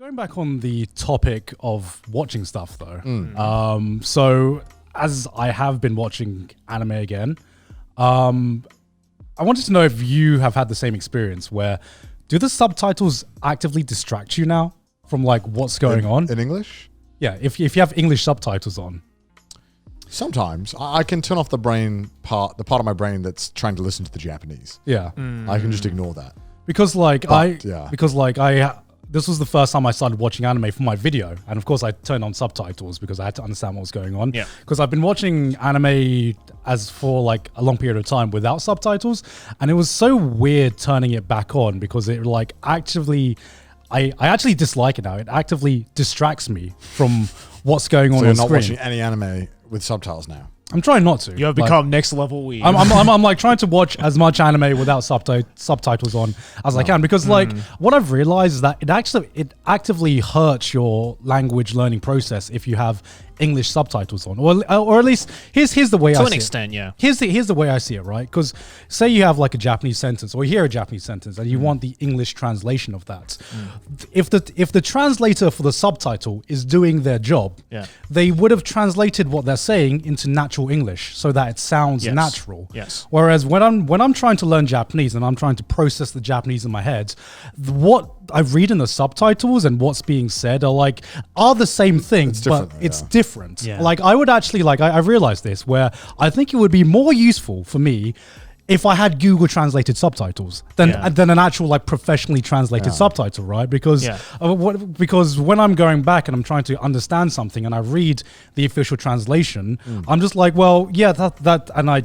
Going back on the topic of watching stuff though, so as I have been watching anime again, I wanted to know if you have had the same experience where do the subtitles actively distract you now from like what's going on? In English? Yeah, if you have English subtitles on. Sometimes I can turn off the part of my brain that's trying to listen to the Japanese. Yeah. I can just ignore that. Because But, this was the first time I started watching anime for my video. And of course I turned on subtitles because I had to understand what was going on. Yeah. Because I've been watching anime as for like a long period of time without subtitles. And it was so weird turning it back on because it like actively, I actually dislike it now. It actively distracts me from what's going on So you're on not screen. watching any anime with subtitles now? I'm trying not to. You have become next level weeb. I'm like trying to watch as much anime without subtitles on as I can because like what I've realized is that it actively hurts your language learning process if you have English subtitles on, or at least here's the way I see it. To an extent, yeah. Here's the way I see it, right? Because say you have like a Japanese sentence or you hear a Japanese sentence and you want the English translation of that. If the translator for the subtitle is doing their job, they would have translated what they're saying into natural English so that it sounds natural. Yes. Whereas when I'm trying to learn Japanese and I'm trying to process the Japanese in my head, what I read in the subtitles and what's being said are the same thing, but it's different. Yeah. Like I would actually I realized this where I think it would be more useful for me if I had Google translated subtitles than an actual like professionally translated subtitle, right? Because because when I'm going back and I'm trying to understand something and I read the official translation, I'm just like, well, yeah, that and I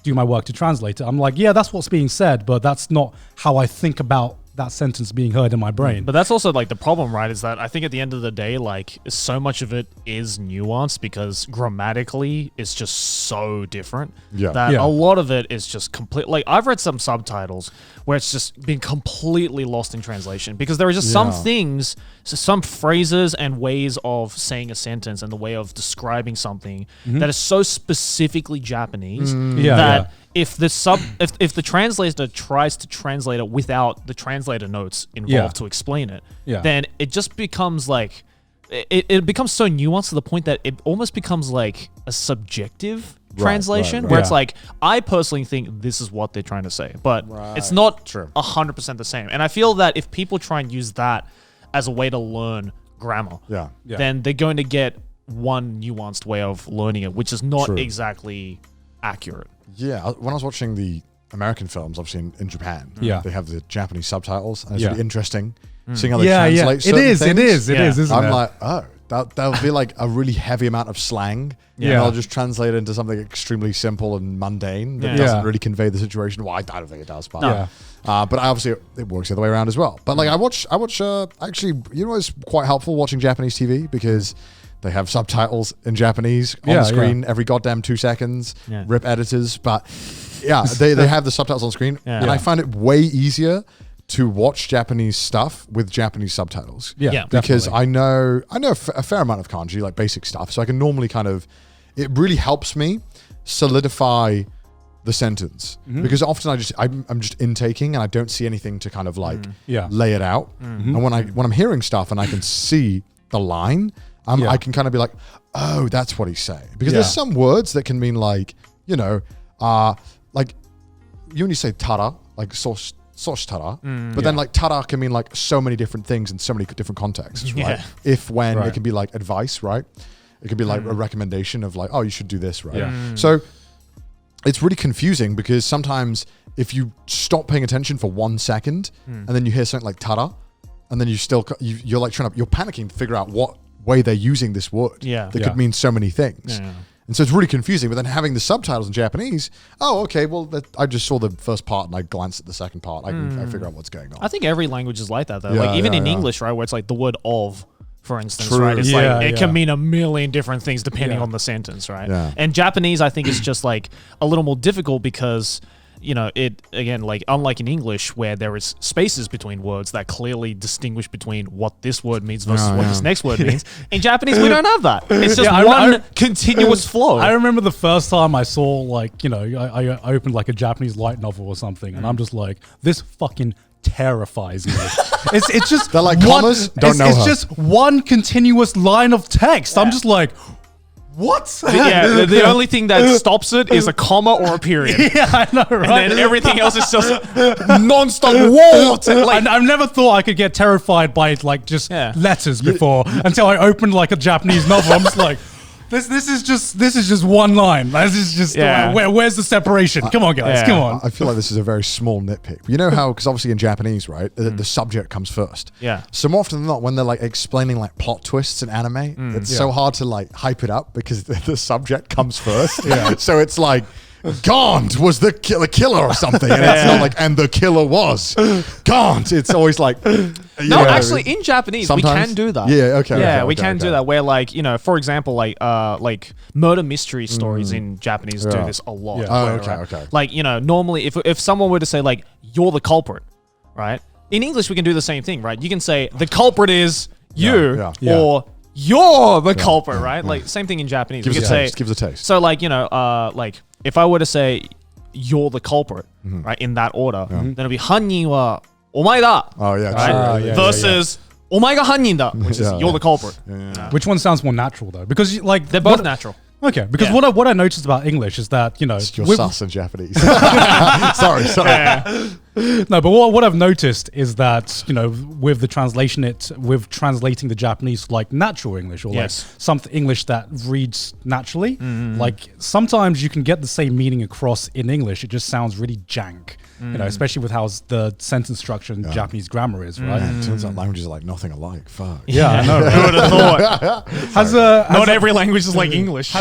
do my work to translate it. I'm like, yeah, that's what's being said, but that's not how I think about that sentence being heard in my brain. But that's also like the problem, right? Is that I think at the end of the day, like so much of it is nuanced because grammatically it's just so different that a lot of it is just complete. Like I've read some subtitles where it's just been completely lost in translation because there are just some things, some phrases and ways of saying a sentence and the way of describing something that is so specifically Japanese that if the translator tries to translate it without the translator notes involved to explain it, then it just becomes like it becomes so nuanced to the point that it almost becomes like a subjective translation where it's like I personally think this is what they're trying to say, but it's not 100% the same. And I feel that if people try and use that as a way to learn grammar, then they're going to get one nuanced way of learning it, which is not exactly accurate. Yeah, when I was watching the American films, obviously in Japan, they have the Japanese subtitles, and it's really interesting seeing how they translate certain things. It is, isn't I'm it? like, oh, that'll be like a really heavy amount of slang, and I'll just translate it into something extremely simple and mundane that doesn't really convey the situation. Well, I don't think it does, but but obviously it works the other way around as well. But like I watch actually, it's quite helpful watching Japanese TV because they have subtitles in Japanese on the screen every goddamn 2 seconds, rip editors. But they have the subtitles on screen. And I find it way easier to watch Japanese stuff with Japanese subtitles. Because I know a fair amount of kanji, like basic stuff. So I can normally it really helps me solidify the sentence. Because often I'm just intaking and I don't see anything to kind of like lay it out. And when I'm hearing stuff and I can see the line, I can kind of be like, oh, that's what he's saying. Because there's some words that can mean like, like when you say tara, like sosh tara, but then like tara can mean like so many different things in so many different contexts, right? If, when, it can be like advice, right? It could be like a recommendation of like, oh, you should do this, right? So it's really confusing because sometimes if you stop paying attention for 1 second and then you hear something like tara, and then you're like you're panicking to figure out what way they're using this word that could mean so many things. And so it's really confusing. But then having the subtitles in Japanese, I just saw the first part and I glanced at the second part. I figure out what's going on. I think every language is like that though. Like even in English, right, where it's like the word of, for instance, right? It's it can mean a million different things depending on the sentence, right? And Japanese, I think, is just like a little more difficult because it again, like unlike in English where there is spaces between words that clearly distinguish between what this word means versus what this next word means. In Japanese, we don't have that. It's just one continuous flow. I remember the first time I saw I opened like a Japanese light novel or something, and I'm just like, this fucking terrifies me. It's just they're like commas. It's just one continuous line of text. I'm just like, what? The only thing that stops it is a comma or a period. Yeah, I know, right? And then everything else is just non-stop words. Like, I've never thought I could get terrified by like just letters before until I opened like a Japanese novel. I'm just like, this is just one line. This is just where's the separation? Come on, guys, come on. I feel like this is a very small nitpick. You know how, because obviously in Japanese, right, the subject comes first. Yeah. So more often than not, when they're like explaining like plot twists in anime, it's so hard to like hype it up because the subject comes first. So it's like, Gaunt was the killer or something, and it's not like, and the killer was Gaunt. It's always like, actually, in Japanese, sometimes we can do that. Yeah, okay. Yeah, we can do that. Where, like, you know, for example, like murder mystery stories in Japanese do this a lot. Okay. Like, you know, normally, if someone were to say like, "You're the culprit," right? In English, we can do the same thing, right? You can say the culprit is you, or you're the culprit, right? Like, same thing in Japanese. Gives a taste. So, like, you know, like, if I were to say you're the culprit, right, in that order, then it'll be 犯人はお前だ. Oh yeah, right? true. Versus お前が犯人だ, which is you're the culprit. Which one sounds more natural though? Because like they're both natural. Okay, because what I noticed about English is that, you know, you're sus in Japanese. sorry. No, but what I've noticed is that, you know, with translating the Japanese like natural English or like something English that reads naturally, like sometimes you can get the same meaning across in English. It just sounds really jank. You know, especially with how the sentence structure in Japanese grammar is, right? Man, turns out languages are like nothing alike. Fuck. Yeah, I know. Who would have thought? Not every language is like English.